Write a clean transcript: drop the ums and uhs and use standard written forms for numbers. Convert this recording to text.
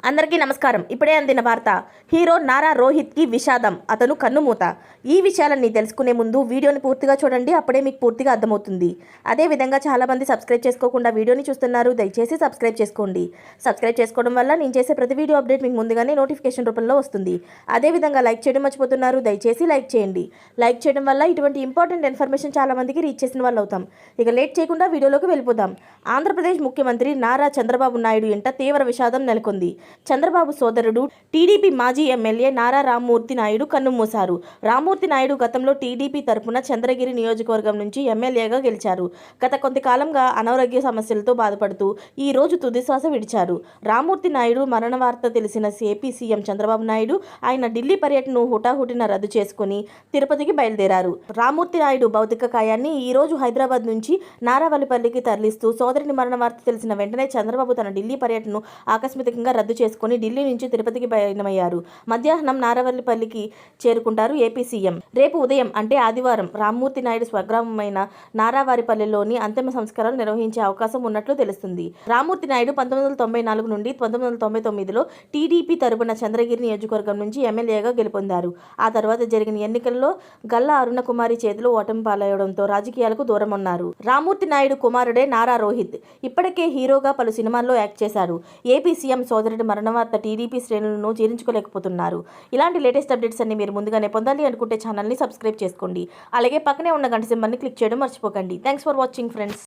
అందరికీ నమస్కారం. ఇప్పుడే అందిన వార్త. హీరో నారా రోహిత్కి విషాదం, అతను కన్నుమూత. ఈ విషయాలన్నీ తెలుసుకునే ముందు వీడియోని పూర్తిగా చూడండి, అప్పుడే మీకు పూర్తిగా అర్థమవుతుంది. అదేవిధంగా చాలామంది సబ్స్క్రైబ్ చేసుకోకుండా వీడియోని చూస్తున్నారు, దయచేసి సబ్స్క్రైబ్ చేసుకోండి. సబ్స్క్రైబ్ చేసుకోవడం వల్ల నేను చేసే ప్రతి వీడియో అప్డేట్ మీకు ముందుగానే నోటిఫికేషన్ రూపంలో వస్తుంది. అదేవిధంగా లైక్ చేయడం మర్చిపోతున్నారు, దయచేసి లైక్ చేయండి. లైక్ చేయడం వల్ల ఇటువంటి ఇంపార్టెంట్ ఇన్ఫర్మేషన్ చాలామందికి రీచ్ చేసిన వాళ్ళు అవుతాం. ఇక లేట్ చేయకుండా వీడియోలోకి వెళ్ళిపోదాం. ఆంధ్రప్రదేశ్ ముఖ్యమంత్రి నారా చంద్రబాబు నాయుడు ఇంట తీవ్ర విషాదం నెలకొంది. చంద్రబాబు సోదరుడు టీడీపీ మాజీ ఎమ్మెల్యే నారా రామ్మూర్తి నాయుడు కన్నుమూశారు. రామ్మూర్తి నాయుడు గతంలో టీడీపీ తరపున చంద్రగిరి నియోజకవర్గం నుంచి ఎమ్మెల్యేగా గెలిచారు. గత కొంతకాలంగా అనారోగ్య సమస్యలతో బాధపడుతూ ఈ రోజు తుదిశ్వాస విడిచారు. రామ్మూర్తి నాయుడు మరణ వార్త తెలిసిన ఏపీ సీఎం చంద్రబాబు నాయుడు ఆయన ఢిల్లీ పర్యటనను హుటాహుటిన రద్దు చేసుకుని తిరుపతికి బయలుదేరారు. రామ్మూర్తి నాయుడు భౌతిక కాయాన్ని ఈ రోజు హైదరాబాద్ నుంచి నారావల్లిపల్లికి తరలిస్తూ సోదరుని మరణ వార్త తెలిసిన వెంటనే చంద్రబాబు తన ఢిల్లీ పర్యటనను ఆకస్మికంగా రద్దు చేసుకుని ఢిల్లీ నుంచి తిరుపతికి పయనమయ్యారు. మధ్యాహ్నం నారావల్లిపల్లికి చేరుకుంటారు ఏపీ సీఎం. రేపు ఉదయం అంటే ఆదివారం రామ్మూర్తి నాయుడు స్వగ్రామమైన నారావారిపల్లిలోని అంతిమ సంస్కారాలు నిర్వహించే అవకాశం ఉన్నట్లు తెలుస్తుంది. రామ్మూర్తి నాయుడు 1994 నుండి 1999లో టీడీపీ తరపున చంద్రగిరి నియోజకవర్గం నుంచి ఎమ్మెల్యేగా గెలుపొందారు. ఆ తర్వాత జరిగిన ఎన్నికల్లో గల్లా అరుణకుమారి చేతిలో ఓటమి పాలవడంతో రాజకీయాలకు దూరం ఉన్నారు. రామ్మూర్తి నాయుడు కుమారుడే నారా రోహిత్ ఇప్పటికే హీరోగా పలు సినిమాల్లో యాక్ట్ చేశారు. ఏపీ సీఎం సోదరుడి మరణ వార్త టీడీపీ శ్రేణులను జీర్ణించుకోలేకపోతున్నారు. ఇలాంటి లేటెస్ట్ అప్డేట్స్ అన్ని మీరు ముందుగానే పొందాలి అనుకుంటే ఛానల్ని సబ్స్క్రైబ్ చేసుకోండి. అలాగే పక్కనే ఉన్న గంట సింబల్ని క్లిక్ చేయడం మర్చిపోకండి. Thanks for watching friends.